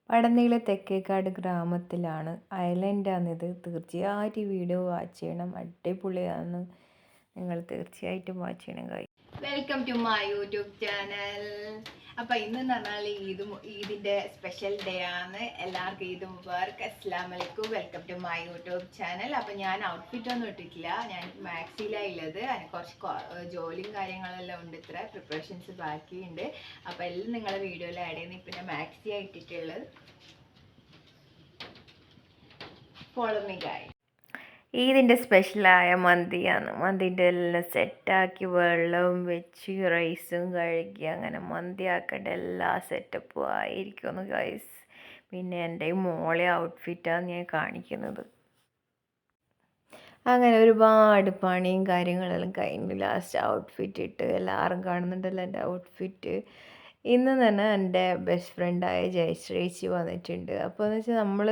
പടനീളെ തെക്കേക്കാട് ഗ്രാമത്തിലാണ്. ഐലൻഡാണിത്. തീർച്ചയായിട്ടും ഈ വീഡിയോ വാച്ച് ചെയ്യണം. അടിപൊളിയാണ്. നിങ്ങൾ തീർച്ചയായിട്ടും വാച്ച് ചെയ്യണം guys. Welcome to my YouTube channel. അപ്പം ഇന്നെന്ന് പറഞ്ഞാൽ ഈദിൻ്റെ സ്പെഷ്യൽ ഡേ ആണ്. എല്ലാവർക്കും ഈദ് മുബാറക്. അസ്സലാമു അലൈക്കും. Welcome to my YouTube channel. അപ്പം ഞാൻ ഔട്ട്ഫിറ്റ് ഒന്നും ഇട്ടിട്ടില്ല. ഞാൻ മാക്സിയിലാണ് ഉള്ളത്. അതിന് കുറച്ച് ജോലിയും കാര്യങ്ങളെല്ലാം ഉണ്ട്. ഇത്ര പ്രിപ്പറേഷൻസ് ബാക്കിയുണ്ട്. അപ്പം എല്ലാം നിങ്ങളെ വീഡിയോയിൽ ആഡ് ചെയ്യുന്നത്. ഇപ്പം ഞാൻ മാക്സിയാണ് ഇട്ടിട്ടുള്ളത്. Follow me guys. ഈദിൻ്റെ സ്പെഷ്യലായ മന്തിയാണ്. മന്തിൻ്റെ എല്ലാം സെറ്റാക്കി വെള്ളവും വെച്ച് റൈസും കഴുകി അങ്ങനെ മന്തി ആക്കേണ്ട എല്ലാ സെറ്റപ്പും ആയിരിക്കുന്നു ഗൈസ്. പിന്നെ എൻ്റെ മോളെ ഔട്ട്ഫിറ്റാണ് ഞാൻ കാണിക്കുന്നത്. അങ്ങനെ ഒരുപാട് പണിയും കാര്യങ്ങളെല്ലാം കഴിഞ്ഞു. ലാസ്റ്റ് ഔട്ട്ഫിറ്റ് ഇട്ട് എല്ലാവരും കാണുന്നുണ്ടല്ലോ എൻ്റെ ഔട്ട്ഫിറ്റ്. ഇന്ന് തന്നെ എൻ്റെ ബെസ്റ്റ് ഫ്രണ്ടായ ജയശ്രീച്ചി വന്നിട്ടുണ്ട്. അപ്പോൾ എന്ന് വെച്ചാൽ നമ്മൾ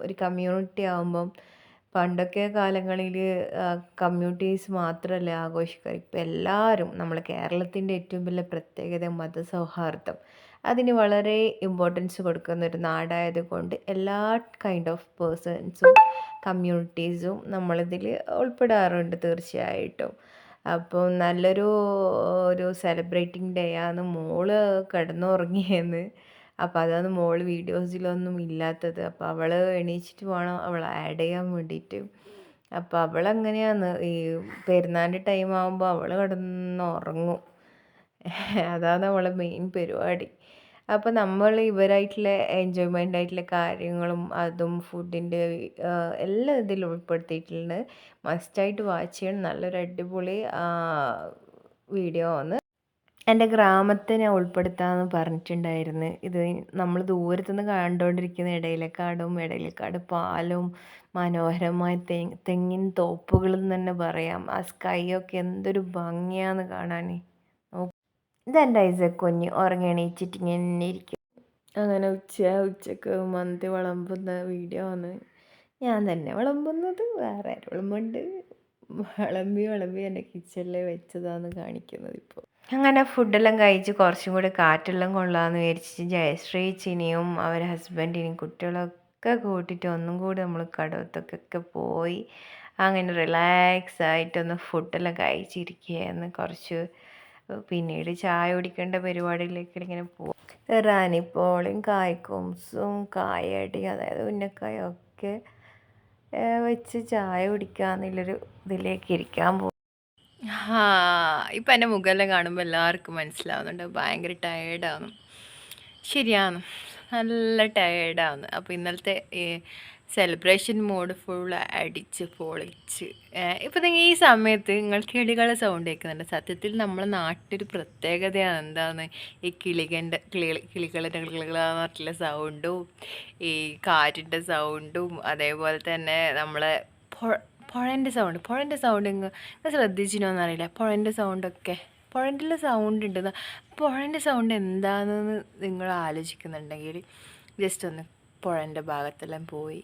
ഒരു കമ്മ്യൂണിറ്റി ആകുമ്പം പണ്ടൊക്കെ കാലങ്ങളിൽ കമ്മ്യൂണിറ്റീസ് മാത്രമല്ല ആഘോഷിക്കുക. ഇപ്പം എല്ലാവരും നമ്മൾ കേരളത്തിൻ്റെ ഏറ്റവും വലിയ പ്രത്യേകത മതസൗഹാർദ്ദം. അതിന് വളരെ ഇമ്പോർട്ടൻസ് കൊടുക്കുന്ന ഒരു നാടായത് കൊണ്ട് എല്ലാ കൈൻഡ് ഓഫ് പേഴ്സൺസും കമ്മ്യൂണിറ്റീസും നമ്മളിതിൽ ഉൾപ്പെടാറുണ്ട് തീർച്ചയായിട്ടും. അപ്പോൾ നല്ലൊരു സെലിബ്രേറ്റിംഗ് ഡേ ആണ്. മോള് കിടന്നുറങ്ങിയെന്ന്. അപ്പോൾ അതാണ് മോൾ വീഡിയോസിലൊന്നും ഇല്ലാത്തത്. അപ്പോൾ അവൾ എണീച്ചിട്ട് വേണം അവൾ ആഡ് ചെയ്യാൻ വേണ്ടിയിട്ട്. അപ്പോൾ അവളങ്ങനെയാണ് ഈ പെരുന്നാളിൻ്റെ ടൈം ആകുമ്പോൾ അവൾ കിടന്നുറങ്ങും. അതാണ് അവളെ മെയിൻ പരിപാടി. അപ്പോൾ നമ്മൾ ഇവരായിട്ടുള്ള എൻജോയ്മെൻ്റ് ആയിട്ടുള്ള കാര്യങ്ങളും അതും ഫുഡിൻ്റെ എല്ലാം ഇതിൽ ഉൾപ്പെടുത്തിയിട്ടുണ്ട്. മസ്റ്റായിട്ട് വാച്ച് ചെയ്യണം. നല്ലൊരു അടിപൊളി വീഡിയോ ആണ്. എൻ്റെ ഗ്രാമത്തെ ഞാൻ ഉൾപ്പെടുത്താമെന്ന് പറഞ്ഞിട്ടുണ്ടായിരുന്നു. ഇത് നമ്മൾ ദൂരത്തുനിന്ന് കണ്ടുകൊണ്ടിരിക്കുന്ന ഇടയിലക്കാട് പാലും മനോഹരമായ തെങ്ങിൻ തോപ്പുകളും തന്നെ പറയാം. ആ സ്കൈയൊക്കെ എന്തൊരു ഭംഗിയാന്ന് കാണാൻ. ഇതെൻ്റെ ഐസക്കുഞ്ഞ് ഉറങ്ങി ഇങ്ങനെ ഇരിക്കും. അങ്ങനെ ഉച്ചക്ക് മന്തി വിളമ്പുന്ന വീഡിയോ ആണ്. ഞാൻ തന്നെ വിളമ്പുന്നത്, വേറെ ആരും വിളമ്പുണ്ട്. വിളമ്പി എൻ്റെ കിച്ചണിൽ വെച്ചതാന്ന് കാണിക്കുന്നത് ഇപ്പോൾ. അങ്ങനെ ഫുഡെല്ലാം കഴിച്ച് കുറച്ചും കൂടി കാറ്റെല്ലാം കൊള്ളാമെന്ന് വിചാരിച്ച് ജയശ്രീച്ചിനെയും അവരെ ഹസ്ബൻഡിനെയും കുട്ടികളൊക്കെ കൂട്ടിയിട്ട് ഒന്നും കൂടി നമ്മൾ കടവത്തൊക്കെ പോയി അങ്ങനെ റിലാക്സ് ആയിട്ടൊന്ന് ഫുഡെല്ലാം കഴിച്ചിരിക്കുകയെന്ന്. കുറച്ച് പിന്നീട് ചായ കുടിക്കേണ്ട പരിപാടിയിലേക്ക് ഇങ്ങനെ പോകും. റാനിപ്പോളയും കായ്ക്കോംസും കായടി, അതായത് ഉന്നക്കായൊക്കെ വെച്ച് ചായ കുടിക്കാന്നുള്ളൊരു ഇതിലേക്ക് ഇരിക്കാൻ പോകും. ഇപ്പം എൻ്റെ മുഖമെല്ലാം കാണുമ്പോൾ എല്ലാവർക്കും മനസ്സിലാവുന്നുണ്ട് ഭയങ്കര ടയേർഡാണ്. ശരിയാണ്, നല്ല ടയേർഡാണ്. അപ്പോൾ ഇന്നലത്തെ സെലിബ്രേഷൻ മോഡ് ഫുൾ അടിച്ച് പൊളിച്ച്. ഇപ്പം നിങ്ങൾ ഈ സമയത്ത് നിങ്ങൾ കിളികളുടെ സൗണ്ട് കേൾക്കുന്നുണ്ട്. സത്യത്തിൽ നമ്മളെ നാട്ടിലൊരു പ്രത്യേകതയാണ്. എന്താണ് ഈ കിളികളുടെ പറഞ്ഞിട്ടുള്ള സൗണ്ടും ഈ കാറ്റിൻ്റെ സൗണ്ടും അതേപോലെ തന്നെ നമ്മളെ പുഴൻ്റെ സൗണ്ട് നിങ്ങൾ ശ്രദ്ധിച്ചിനോന്ന് അറിയില്ല. പുഴൻ്റെ സൗണ്ടൊക്കെ പുഴൻ്റെ സൗണ്ട് ഉണ്ട്. പുഴൻ്റെ സൗണ്ട് എന്താണെന്ന് നിങ്ങൾ ആലോചിക്കുന്നുണ്ടെങ്കിൽ ജസ്റ്റ് ഒന്ന് പുഴൻ്റെ ഭാഗത്തെല്ലാം പോയി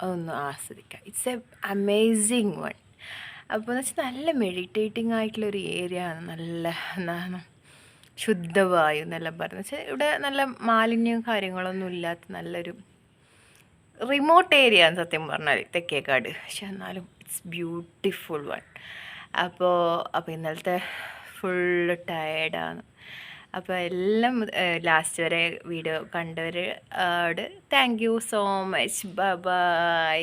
അതൊന്ന് ആസ്വദിക്കുക. It's A amazing one. അപ്പോൾ എന്ന് വെച്ചാൽ നല്ല മെഡിറ്റേറ്റിംഗ് ആയിട്ടുള്ളൊരു ഏരിയ ആണ്. നല്ല എന്താണ് ശുദ്ധവായു എന്നെല്ലാം പറയുന്നത് വെച്ചാൽ ഇവിടെ നല്ല മാലിന്യവും കാര്യങ്ങളൊന്നും ഇല്ലാത്ത നല്ലൊരു റിമോട്ട് ഏരിയ ആണ് സത്യം പറഞ്ഞാൽ തെക്കേക്കാട്. പക്ഷെ എന്നാലും ഇറ്റ്സ് ബ്യൂട്ടിഫുൾ വൺ. അപ്പോൾ ഇന്നലത്തെ ഫുള്ള് ടയേർഡാണ്. അപ്പോൾ എല്ലാം ലാസ്റ്റ് വരെ വീഡിയോ കണ്ടവരോട് thank you so much. By.